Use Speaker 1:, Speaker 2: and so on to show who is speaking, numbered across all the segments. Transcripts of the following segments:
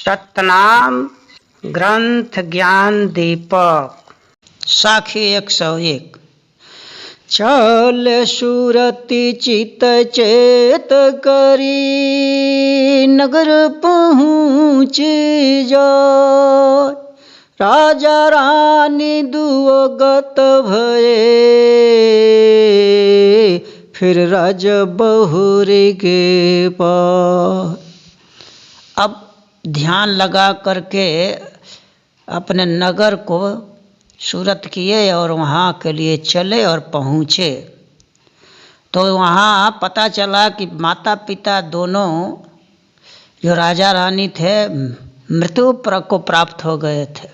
Speaker 1: सतनाम ग्रंथ ज्ञान दीपक साखी 101। चल सुरति चित चेत करी नगर पहुँच जाय। राजा रानी दुअगत भये फिर राज बहुरी के पार। अब ध्यान लगा करके अपने नगर को सूरत किए और वहाँ के लिए चले और पहुँचे। तो वहाँ पता चला कि माता पिता दोनों जो राजा रानी थे मृत्यु को प्राप्त हो गए थे।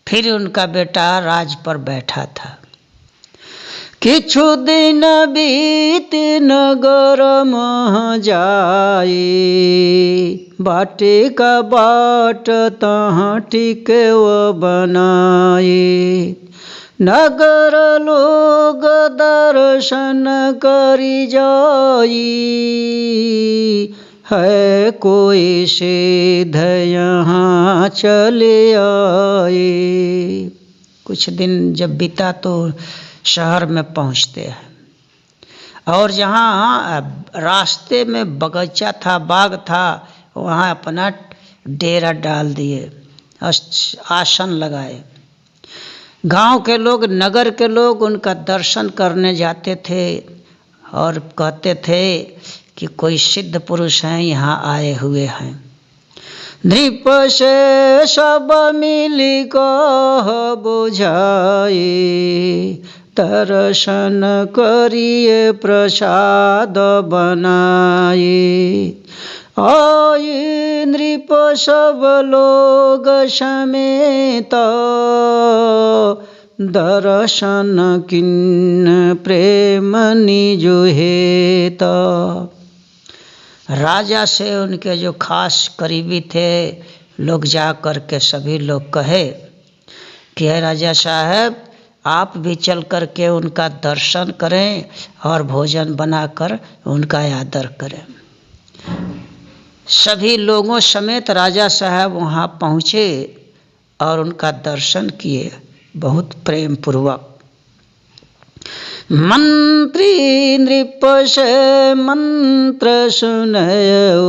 Speaker 1: फिर उनका बेटा राज पर बैठा था। किछु दिन बीत नगर मह जाई बाटे का बाट तहाँ टिके वो बनाई। नगर लोग दर्शन करी जाई है कोई सिद्ध यहाँ चले आए। कुछ दिन जब बीता तो शहर में पहुँचते हैं और जहाँ रास्ते में बगीचा था, बाग था, वहाँ अपना डेरा डाल दिए, आसन लगाए। गांव के लोग, नगर के लोग उनका दर्शन करने जाते थे और कहते थे कि कोई सिद्ध पुरुष हैं, यहाँ आए हुए हैं। नृप से सब मिली कह बुझाई दर्शन करिए प्रसाद बनाई। आई नृप सब लोग समेत दर्शन किन्न प्रेम निजुहेत। राजा से उनके जो खास करीबी थे लोग जा कर के सभी लोग कहे कि है राजा साहब, आप भी चल कर के उनका दर्शन करें और भोजन बनाकर उनका आदर करें। सभी लोगों समेत राजा साहब वहाँ पहुँचे और उनका दर्शन किए बहुत प्रेम पूर्वक। मंत्री नृप से मंत्र सुनयो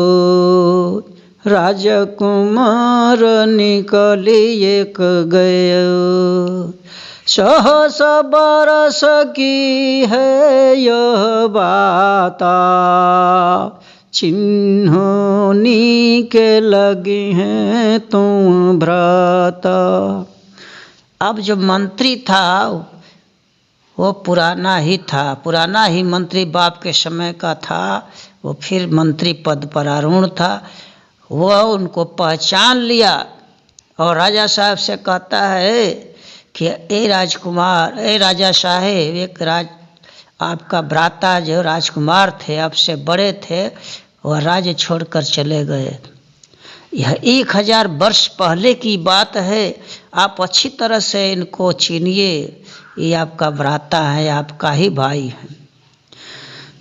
Speaker 1: राजकुमार निकली एक गयो। सहस बरस की है यह बाता चिन्होनी के लगी हैं तुम भ्राता। अब जो मंत्री था वो पुराना ही था, पुराना ही मंत्री बाप के समय का था। वो फिर मंत्री पद पर आरूढ़ था। वह उनको पहचान लिया और राजा साहब से कहता है कि ए राजकुमार, ए राजा साहेब, एक आपका भ्राता जो राजकुमार थे, आपसे बड़े थे, वह राज्य छोड़कर चले गए। यह 1000 वर्ष पहले की बात है। आप अच्छी तरह से इनको चीनिए, ये आपका भ्राता है, आपका ही भाई है।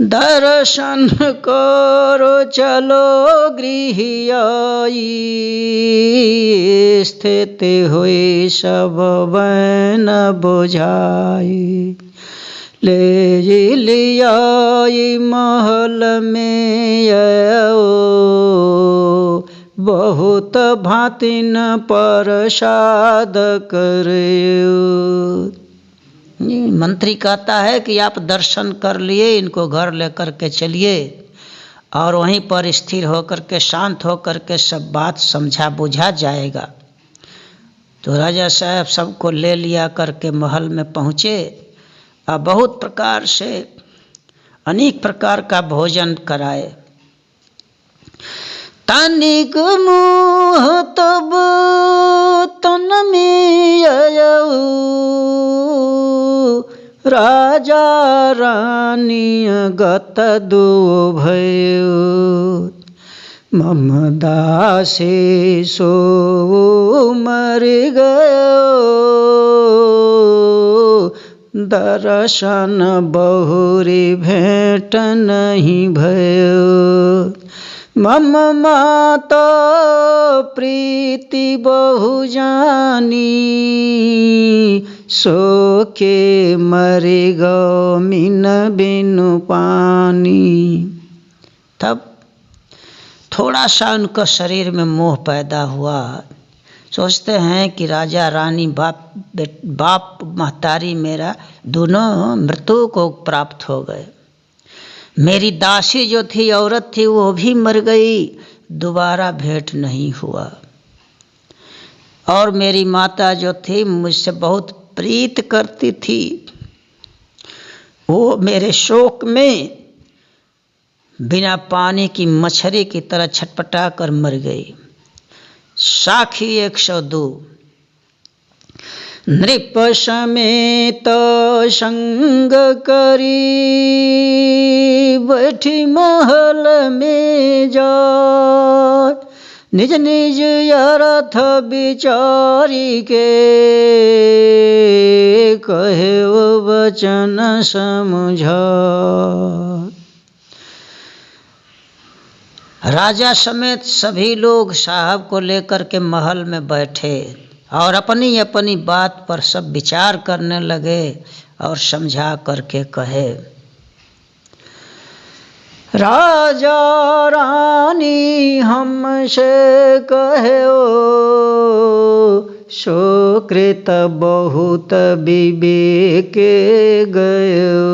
Speaker 1: दर्शन करो चलो गृह आई स्थित हुई सब बन बुझाई। ले लियाई महल में बहुत भांति न प्रसाद करियो। मंत्री कहता है कि आप दर्शन कर लिए, इनको घर लेकर के चलिए और वहीं पर स्थिर होकर के शांत होकर के सब बात समझा बुझा जाएगा। तो राजा साहब सबको ले लिया करके महल में पहुँचे और बहुत प्रकार से अनेक प्रकार का भोजन कराए। तनिक मुँह तब तन में राजा रानी गत दो भयो। ममदा से सो मर गयो दर्शन बहुरी भेंट नहीं भयो। मम माता प्रीति बहु जानी, सोके मरे गो मिन बिनु पानी। तब थोड़ा सा उनका शरीर में मोह पैदा हुआ। सोचते हैं कि राजा रानी बाप महतारी मेरा दोनों मृत्यु को प्राप्त हो गए। मेरी दासी जो थी, औरत थी, वो भी मर गई, दोबारा भेंट नहीं हुआ। और मेरी माता जो थी मुझसे बहुत प्रीत करती थी, वो मेरे शोक में बिना पानी की मछली की तरह छटपटा कर मर गई। साखी 102। नृप समेत संग करी, बैठी महल में जा, निज निज अर्थ विचारी के, कहे वो वचन समझा। राजा समेत सभी लोग साहब को लेकर के महल में बैठे और अपनी अपनी बात पर सब विचार करने लगे और समझा करके कहे, राजा रानी हमसे कहे सुकृत बहुत विवेक गयो,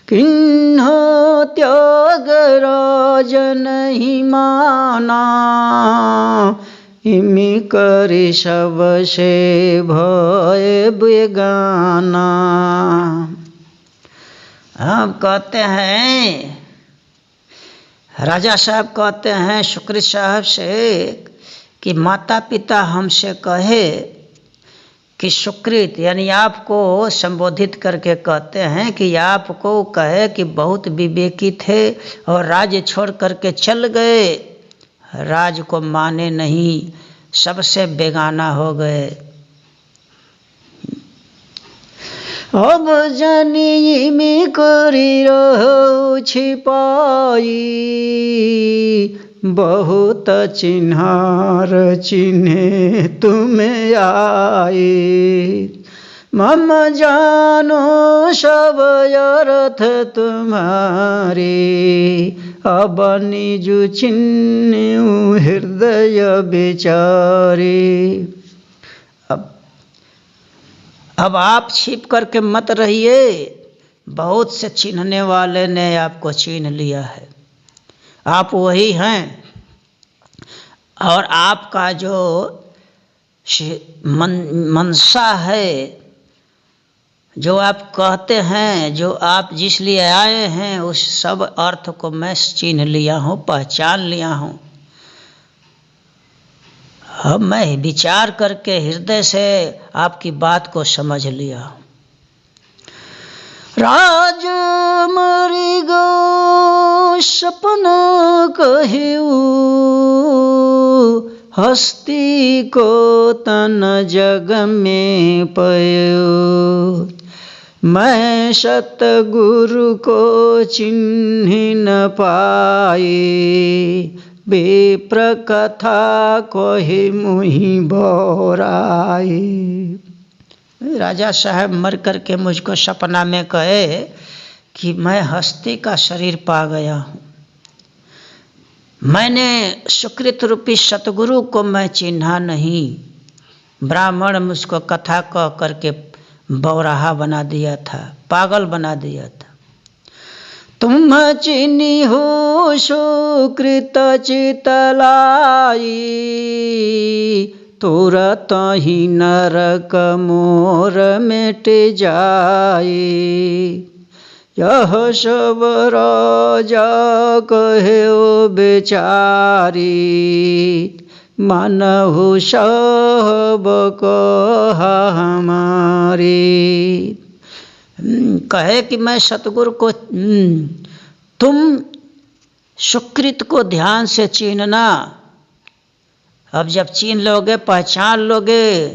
Speaker 1: किन्ह त्याग राज नहीं माना, इमि करि सब से भय बेगाना। हम कहते हैं, राजा साहब कहते हैं सुकृत साहब से कि माता पिता हमसे कहे कि सुकृत यानी आपको संबोधित करके कहते हैं कि आपको कहे कि बहुत विवेकी थे और राज्य छोड़ करके चल गए, राज को माने नहीं, सबसे बेगाना हो गए। अब जनी में करी रहो छिपाई, बहुत चिन्हार चिन्हे तुम्हें आए, मम जानो सब अर्थ तुम्हारे, अब निजु चिन्ह हृदय बेचारे। अब आप छिप करके मत रहिए, बहुत से चिन्हने वाले ने आपको चिन्ह लिया है, आप वही हैं। और आपका जो मनसा है, जो आप कहते हैं, जो आप जिस लिए आए हैं, उस सब अर्थ को मैं चिन्ह लिया हूँ, पहचान लिया हूँ। अब मैं विचार करके हृदय से आपकी बात को समझ लिया हूँ। राज मरि गो सपना कहिऊ, हस्ती को तन जग में पयो, मैं सतगुरु को चिन्ह न पाए, विप्र कथा कोहि मुहि बोराए। राजा साहब मर करके मुझको सपना में कहे कि मैं हस्ती का शरीर पा गया हूँ, मैंने सुकृत रूपी सतगुरु को मैं चिन्हा नहीं, ब्राह्मण मुझको कथा कह करके बौराहा बना दिया था, पागल बना दिया था। तुम चिन्ही हो सुकृत चितलाई, तुरत ही नरक मोर मिट जाए, यह सब राजा कहे बेचारी, मानहु सब कहा हमारी। कहे कि मैं सतगुरु को, तुम सुकृत को ध्यान से चिन्हना, अब जब चिन्ह लोगे, पहचान लोगे,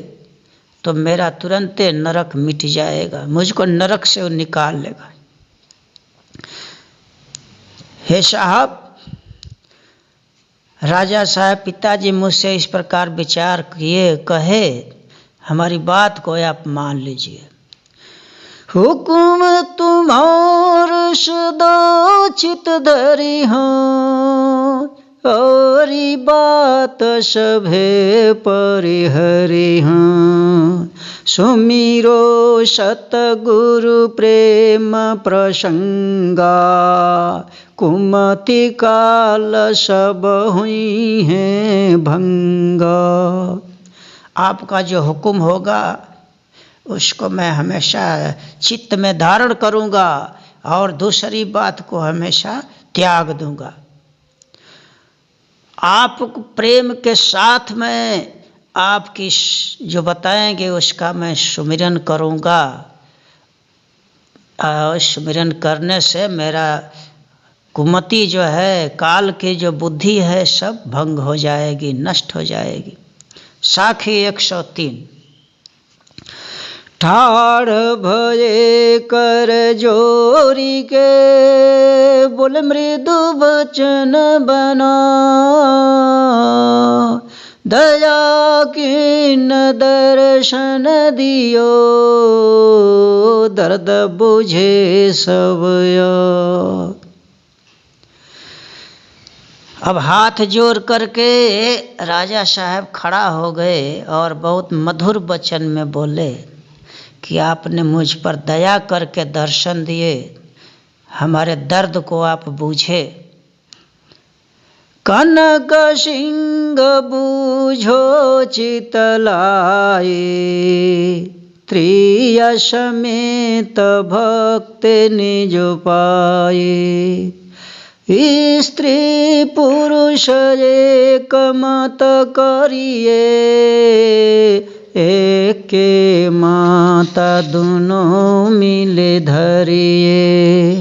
Speaker 1: तो मेरा तुरंत नरक मिट जाएगा, मुझको नरक से वो निकाल लेगा। हे साहब, राजा साहब पिताजी मुझसे इस प्रकार विचार किए, कहे हमारी बात को आप मान लीजिए। हुकुम तुम्हार सदा चित धरी हूँ, और बात सभे परिहरी हूँ। सुमिरो सतगुरु प्रेम प्रसंगा, कुमति काल सब हुई हैं भंगा। आपका जो हुक्म होगा उसको मैं हमेशा चित्त में धारण करूँगा और दूसरी बात को हमेशा त्याग दूँगा। आप प्रेम के साथ में आपकी जो बताएंगे उसका मैं सुमिरन करूँगा, और सुमिरन करने से मेरा कुमति जो है, काल की जो बुद्धि है सब भंग हो जाएगी, नष्ट हो जाएगी। साखी 103। ठाड़ भये कर जोरी के, बोले मृदु वचन बना। दया कीन दर्शन दियो, दर्द बुझे सबया। अब हाथ जोड़ करके राजा साहब खड़ा हो गए और बहुत मधुर वचन में बोले कि आपने मुझ पर दया करके दर्शन दिए, हमारे दर्द को आप बूझे। कनक सिंह बूझो चितलाए, त्रिय समेत भक्त निज पाए। स्त्री पुरुष एक मत करिए, एक माता दोनों मिले धरिए।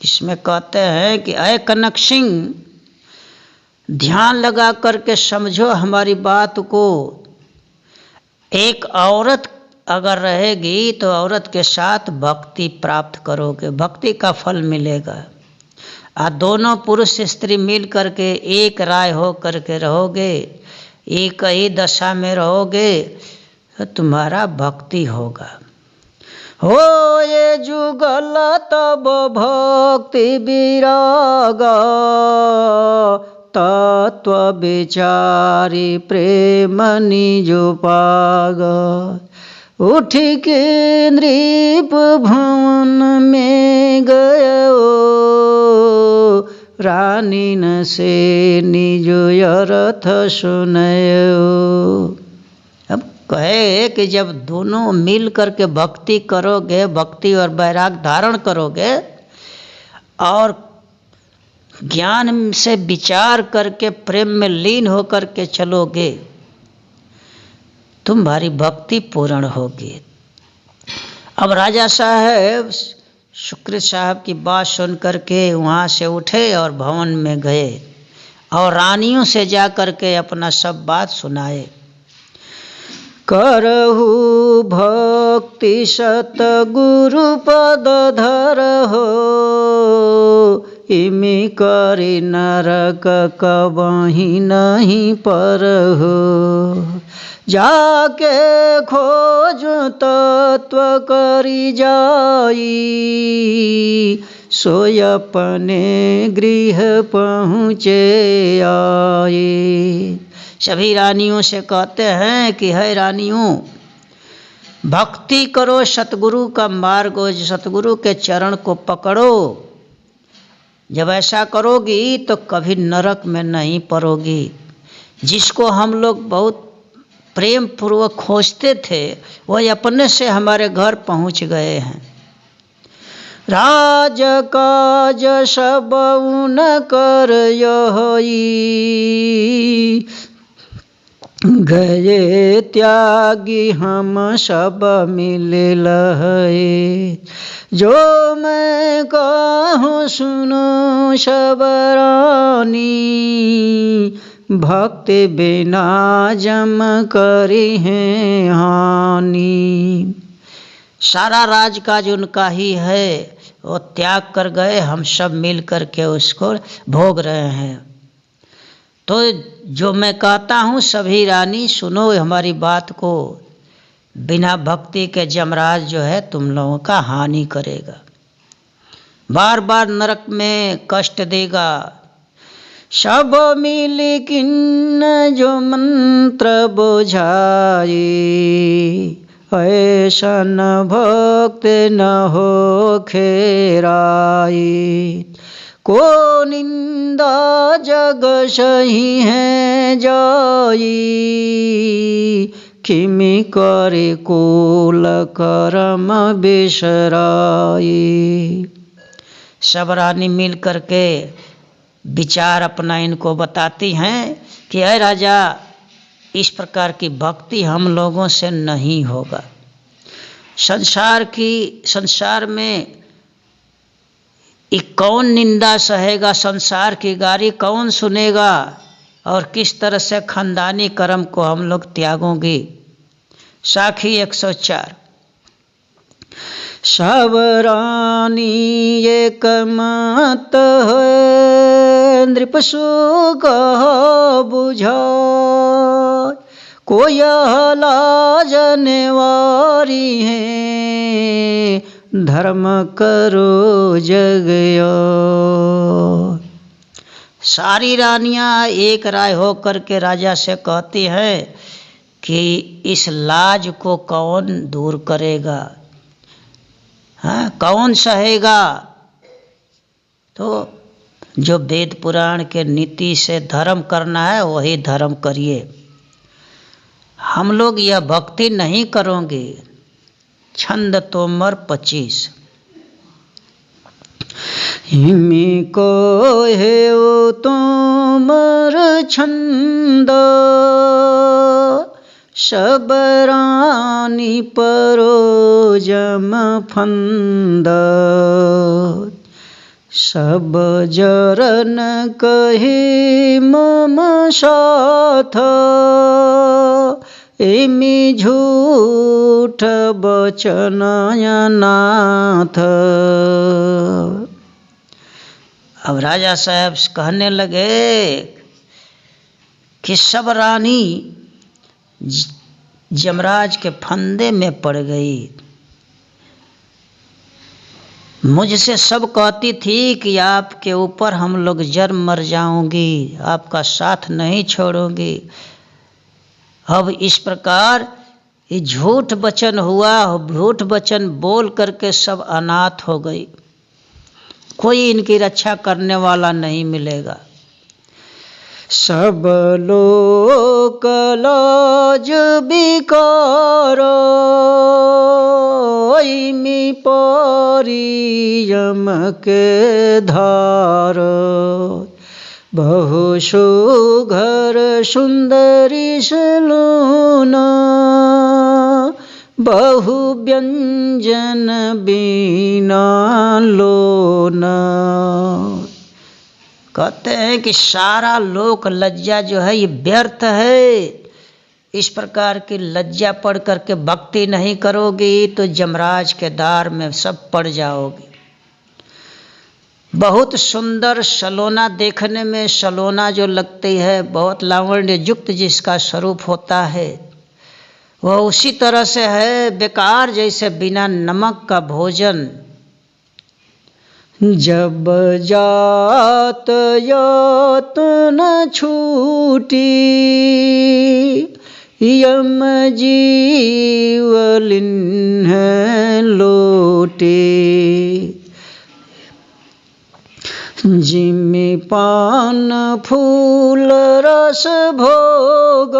Speaker 1: इसमें कहते हैं कि अय कनक सिंह, ध्यान लगा करके समझो हमारी बात को। एक औरत अगर रहेगी तो औरत के साथ भक्ति प्राप्त करोगे, भक्ति का फल मिलेगा। और दोनों पुरुष स्त्री मिल करके एक राय हो करके रहोगे, एक ही दशा में रहोगे तो तुम्हारा भक्ति होगा। हो ये जुगल तब भक्ति विरागा, तत्व विचारी प्रेम निज पागा। उठ के नृप भवन में गयो, रानी न से निज अर्थ सुनयो। अब कहे कि जब दोनों मिल करके भक्ति करोगे, भक्ति और वैराग धारण करोगे और ज्ञान से विचार करके प्रेम में लीन होकर के चलोगे, तुम्हारी भक्ति पूर्ण होगी। अब राजा साहब सुकृत साहब की बात सुन करके वहाँ से उठे और भवन में गए और रानियों से जा करके अपना सब बात सुनाए। करहु भक्ति सतगुरु पद धरहो, इमि करि नरक कबहि नहीं परहो। जाके खोज तत्व करी जाई, सोय अपने गृह पहुँचे आए। सभी रानियों से कहते हैं कि है रानियों, भक्ति करो, सतगुरु का मार्ग हो, सतगुरु के चरण को पकड़ो। जब ऐसा करोगी तो कभी नरक में नहीं पड़ोगी। जिसको हम लोग बहुत प्रेम पूर्वक खोजते थे वही अपने से हमारे घर पहुंच गए हैं। राज काज सब उन कर यही, गए त्यागी हम सब मिले लहे। जो मैं कहूँ सुनो सब रानी, भक्ति बिना जम करी है हानि। सारा राजकाज उनका ही है, वो त्याग कर गए, हम सब मिल कर के उसको भोग रहे हैं। तो जो मैं कहता हूँ सभी रानी सुनो हमारी बात को, बिना भक्ति के यमराज जो है तुम लोगों का हानि करेगा, बार बार नरक में कष्ट देगा। सब मिली किन्न जो मंत्र बुझाई, ऐसा न भक्त न हो खेराई। को निंदा जग सही है जाई, किमि करे कुल करम बिसराई। सब रानी मिल करके विचार अपना इनको बताती हैं कि अय राजा, इस प्रकार की भक्ति हम लोगों से नहीं होगा। संसार में कौन निंदा सहेगा, संसार की गारी कौन सुनेगा, और किस तरह से खानदानी कर्म को हम लोग त्यागोगे। साखी 104। सब रानी एक मत है, नृप सुख बुझा, कोई लाजने वारी है, धर्म करो जगयो। सारी रानियां एक राय होकर के राजा से कहती हैं कि इस लाज को कौन दूर करेगा, हाँ कौन सहेगा। तो जो वेद पुराण के नीति से धर्म करना है वही धर्म करिए, हम लोग यह भक्ति नहीं करोगे। छंद तोमर 25। हिमी को है वो तोमर छंद, सब रानी परो जम फंद, सब जरन कहे मम साथ, एमि झूठ बचन नाथ। अब राजा साहब कहने लगे कि सब रानी यमराज के फंदे में पड़ गई। मुझसे सब कहती थी कि आपके ऊपर हम लोग जर मर जाऊंगी, आपका साथ नहीं छोड़ूंगी। अब इस प्रकार ये झूठ वचन हुआ, झूठ वचन बोल करके सब अनाथ हो गई, कोई इनकी रक्षा करने वाला नहीं मिलेगा। सब लोक लाज बिकारो, इमि परी यम के धारो, बहु सुघर सुंदरी सलोना, बहु व्यंजन बीना लोना। कहते हैं कि सारा लोक लज्जा जो है ये व्यर्थ है। इस प्रकार की लज्जा पढ़ करके भक्ति नहीं करोगी तो यमराज के दार में सब पड़ जाओगी। बहुत सुंदर सलोना, देखने में सलोना जो लगती है, बहुत लावण्य युक्त जिसका स्वरूप होता है, वह उसी तरह से है बेकार जैसे बिना नमक का भोजन। जब जात यात न छूटी, यम जीवलिन लोटी, जिमि पान फूल रस भोग,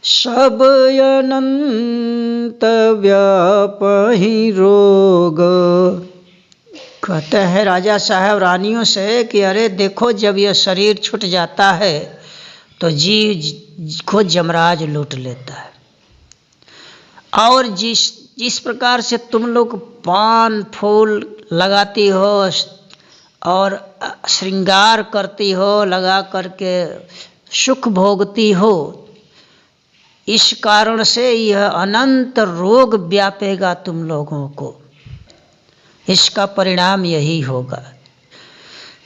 Speaker 1: सब अनंत व्यापहि रोग। कहते हैं राजा साहब रानियों से कि अरे देखो, जब यह शरीर छूट जाता है तो जीव को यमराज लूट लेता है। और जिस प्रकार से तुम लोग पान फूल लगाती हो और श्रृंगार करती हो, लगा करके सुख भोगती हो, इस कारण से यह अनंत रोग व्यापेगा तुम लोगों को। इसका परिणाम यही होगा।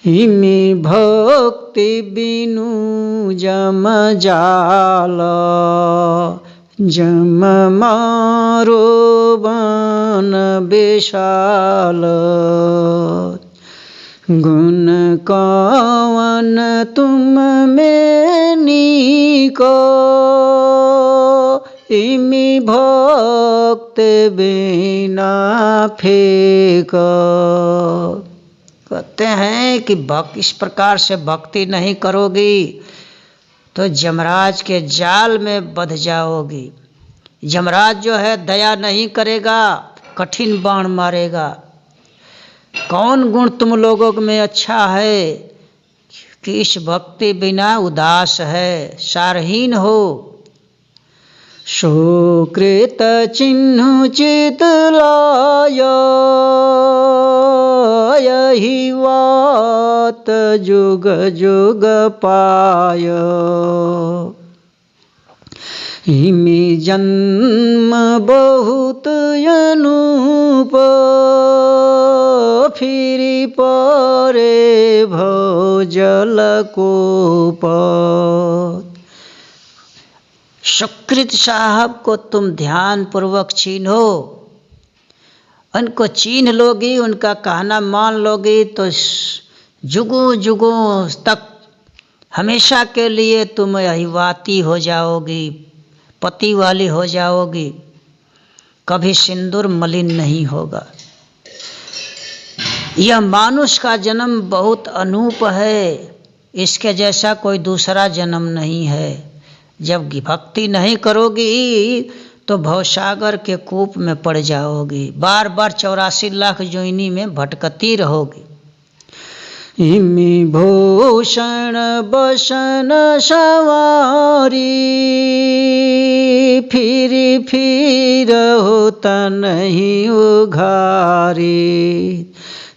Speaker 1: हिमि भक्ति बिनु जम जाल, जम मारो बन विशाल। गुण कवन तुम में नीको, इमि भक्त बिना फेक। कहते हैं कि इस प्रकार से भक्ति नहीं करोगी तो यमराज के जाल में बंध जाओगी। यमराज जो है दया नहीं करेगा, कठिन बाण मारेगा। कौन गुण तुम लोगों में अच्छा है कि इस भक्ति बिना उदास है, सारहीन हो। सुकृत चिन्ह चित लाय, यही बात जुग जुग पाय। हिमि जन्म बहुत अनूप, फिरि परे भव जल कोप। सुकृत साहब को तुम ध्यान पूर्वक चिन्हो, उनको चिन्ह लोगी, उनका कहना मान लोगी तो जुगों जुगों तक हमेशा के लिए तुम अहिवाती हो जाओगी, पति वाली हो जाओगी, कभी सिंदूर मलिन नहीं होगा। यह मानुष का जन्म बहुत अनूप है, इसके जैसा कोई दूसरा जन्म नहीं है। जब भक्ति नहीं करोगी तो भवसागर के कूप में पड़ जाओगी, बार बार 84 लाख योनि में भटकती रहोगी। इमि भूषण बसन सवारी, फिर फिर होता नहीं उघारी।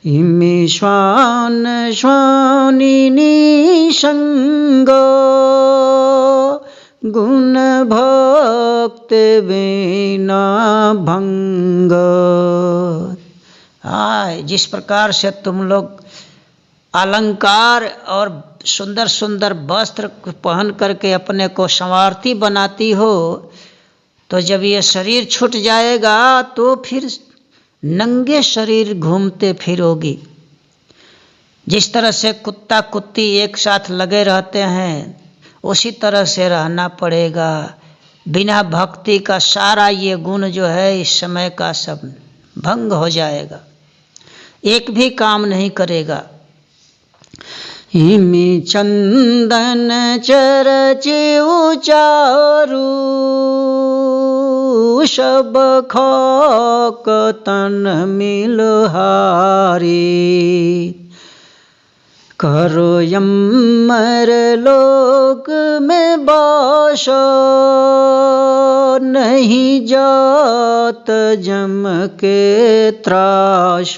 Speaker 1: इमि श्वान श्वानिनी संग, गुण भक्त बिना भंग। जिस प्रकार से तुम लोग अलंकार और सुंदर सुंदर वस्त्र पहन करके अपने को संवारती बनाती हो, तो जब ये शरीर छूट जाएगा तो फिर नंगे शरीर घूमते फिरोगी। जिस तरह से कुत्ता कुत्ती एक साथ लगे रहते हैं, उसी तरह से रहना पड़ेगा। बिना भक्ति का सारा ये गुण जो है इस समय का सब भंग हो जाएगा, एक भी काम नहीं करेगा। हिमि चंदन चरच उचारू, सब खाक तन मिलहारी। करो यमर लोक में बास, नहीं जात जम के त्रास।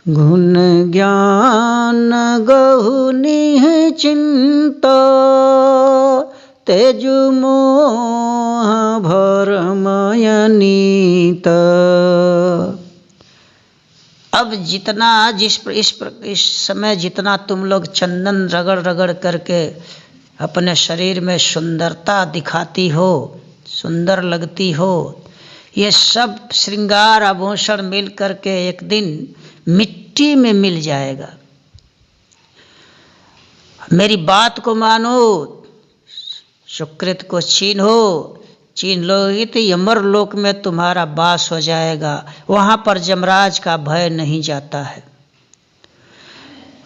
Speaker 1: गुण ज्ञान गहु निह चिंता, तेजु मोह भरमय नीत। अब जितना इस समय जितना तुम लोग चंदन रगड़ रगड़ करके अपने शरीर में सुंदरता दिखाती हो, सुंदर लगती हो, ये सब श्रृंगार आभूषण मिल करके एक दिन मिट्टी में मिल जाएगा। मेरी बात को मानो, सुकृत को चिन्हो, चिन्ह लोगी तो यमरलोक में तुम्हारा वास हो जाएगा। वहाँ पर यमराज का भय नहीं जाता है।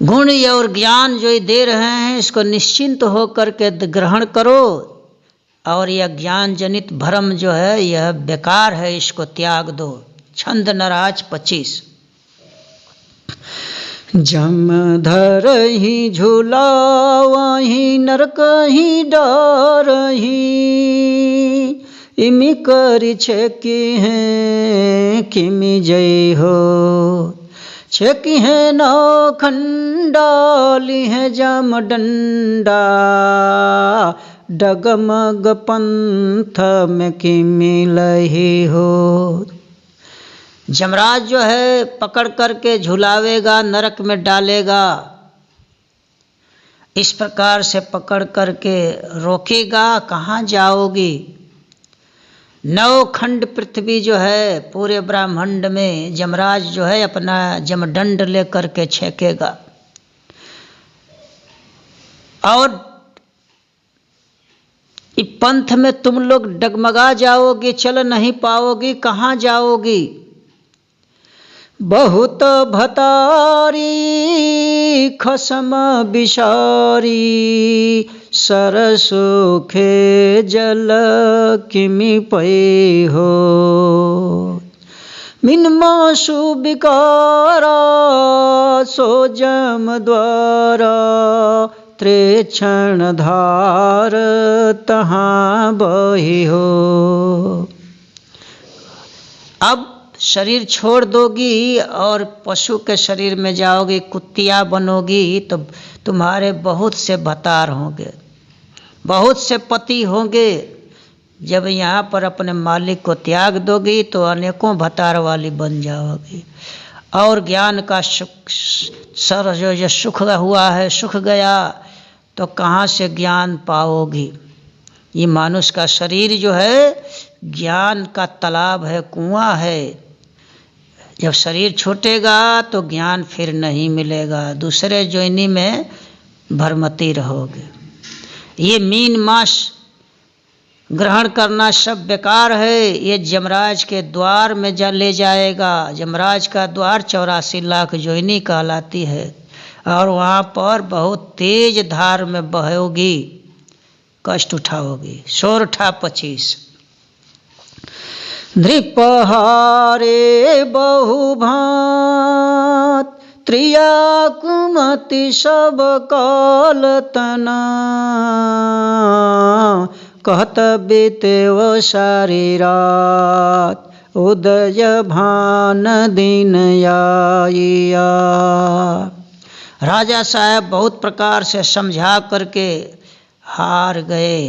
Speaker 1: गुण और ज्ञान जो दे रहे हैं इसको निश्चिंत होकर के ग्रहण करो, और यह ज्ञान जनित भ्रम जो है यह बेकार है, इसको त्याग दो। छंद नराज 25। जम धर ही झुलावही, नरक ही डरही। इमि करि छेकी हैं किमि जय हो। छेकी है नौ खंडाली है जम डंडा, डगमग पंथ में किमि लही हो। यमराज जो है पकड़ करके झुलावेगा, नरक में डालेगा, इस प्रकार से पकड़ करके रोकेगा। कहाँ जाओगी? 9 खंड पृथ्वी जो है पूरे ब्रह्मांड में यमराज जो है अपना जमदंड लेकर के छेकेगा। और इस पंथ में तुम लोग डगमगा जाओगे, चल नहीं पाओगी। कहाँ जाओगी? बहुत भतारी खसम बिसारी, सरसुखे जल किमि पै हो। मिनमासु विकारा सो जम द्वारा, त्रेक्षण धार तहाँ बही हो। अब शरीर छोड़ दोगी और पशु के शरीर में जाओगी, कुत्तिया बनोगी, तो तुम्हारे बहुत से भतार होंगे, बहुत से पति होंगे। जब यहाँ पर अपने मालिक को त्याग दोगी तो अनेकों भतार वाली बन जाओगी। और ज्ञान का सर जो सुख हुआ है, सुख गया, तो कहाँ से ज्ञान पाओगी? ये मानुष का शरीर जो है ज्ञान का तालाब है, कुआं है। जब शरीर छूटेगा तो ज्ञान फिर नहीं मिलेगा, दूसरे जोनी में भरमती रहोगे। ये मीन मास ग्रहण करना सब बेकार है। ये यमराज के द्वार में ले जाएगा। यमराज का द्वार 84 लाख जोनी कहलाती है, और वहाँ पर बहुत तेज धार में बहोगी, कष्ट उठाओगी। सोरठा 25। नृपहारे बहुभात, त्रिया कुमति सब काल तना, कहत बीतेव सारी रात, उदय भान दिन आइया। राजा साहब बहुत प्रकार से समझा करके हार गए।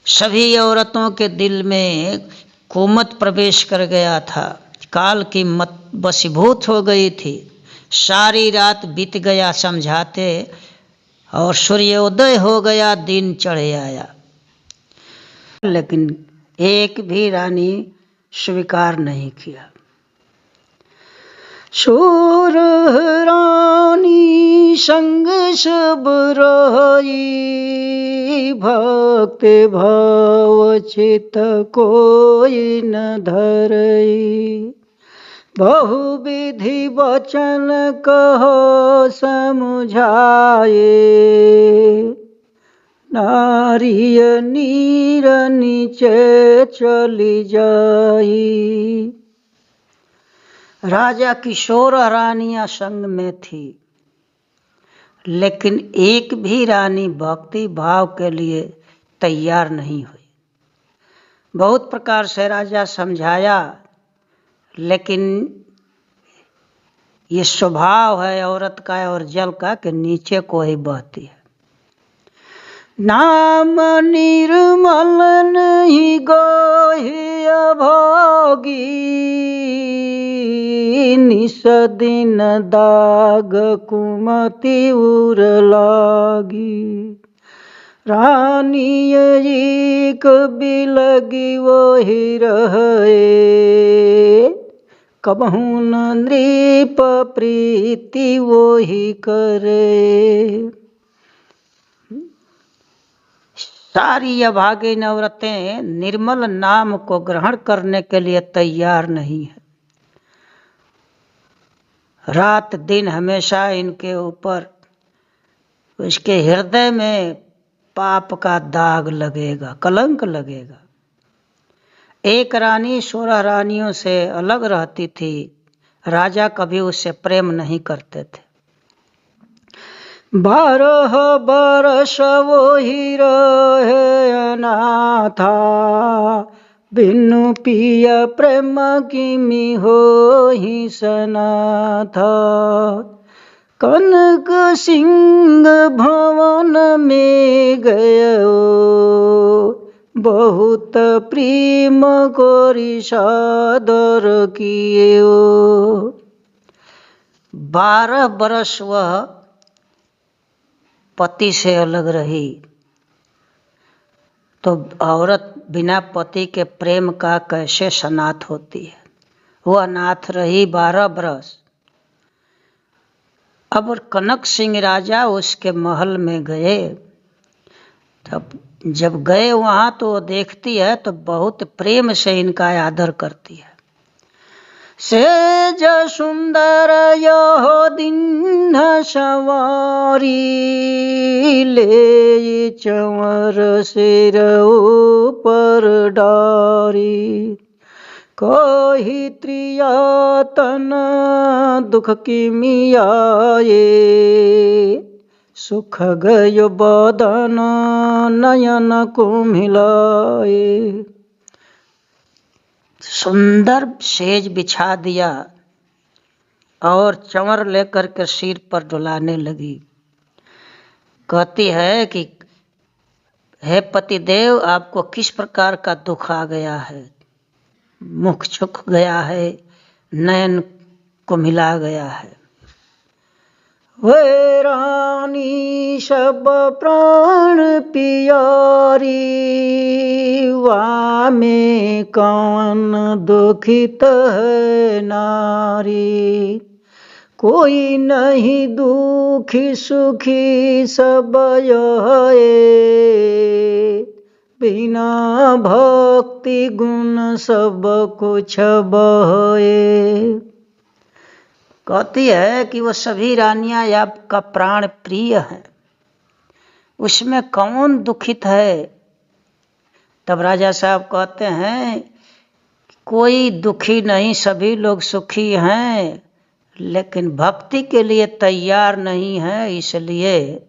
Speaker 1: सभी औरतों के दिल में कुमत प्रवेश कर गया था, काल की मत वशीभूत हो गई थी। सारी रात बीत गया समझाते, और सूर्योदय हो गया, दिन चढ़ आया, लेकिन एक भी रानी स्वीकार नहीं किया। शूर रानी संग सब रही, भक्त भाव चित कोई न धरई, बहुविधि वचन कहो समझाए, नारिय नीर नीचे चली जाई। राजा किशोर रानियां संग में थी, लेकिन एक भी रानी भक्ति भाव के लिए तैयार नहीं हुई। बहुत प्रकार से राजा समझाया, लेकिन ये स्वभाव है औरत का और जल का कि नीचे को ही बहती है। नाम निर्मल नहीं गोहि अभागी, निस दिन दाग कुमति उर लागी। रानी एक बिलगी वही रहे, कबहू न नृप प्रीति वही करे। सारी अभागिन औरतें निर्मल नाम को ग्रहण करने के लिए तैयार नहीं है। रात दिन हमेशा इनके ऊपर, उसके हृदय में पाप का दाग लगेगा, कलंक लगेगा। एक रानी 16 रानियों से अलग रहती थी। राजा कभी उससे प्रेम नहीं करते थे। 12 बरस वही रहे अनाथा, बिनु पिया प्रेम किमि होहि सनाथा। कनक सिंह भवन में गयो, बहुत प्रेम कोरी सादर किए। 12 बरस वह पति से अलग रही। तो औरत बिना पति के प्रेम का कैसे सनाथ होती है। वो अनाथ रही 12 बरस। अब कनक सिंह राजा उसके महल में गए। तब जब गए वहाँ तो वो देखती है तो बहुत प्रेम से इनका आदर करती है। सेज सुंदर यहो दिन सवारी, ले चंवर सिर ऊपर डारी। कोहि त्रियातन दुख की मियाए, सुख गयो बदन नयन को मिलाए। सुंदर सेज बिछा दिया और चंवर लेकर के सिर पर डुलाने लगी। कहती है कि हे पतिदेव, आपको किस प्रकार का दुख आ गया है। मुख झुक गया है, नयन को मिला गया है। वे रानी सब प्राण पियारी, वामे कौन दुखित है नारी। कोई नहीं दुखी सुखी सब यहे, बिना भक्ति गुण सब कुछ बहे। कहती है कि वो सभी रानियां आपका प्राण प्रिय है, उसमें कौन दुखित है। तब राजा साहब कहते हैं कोई दुखी नहीं, सभी लोग सुखी हैं, लेकिन भक्ति के लिए तैयार नहीं है, इसलिए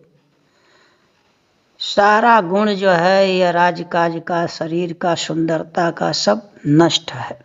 Speaker 1: सारा गुण जो है यह राजकाज का, शरीर का, सुंदरता का सब नष्ट है।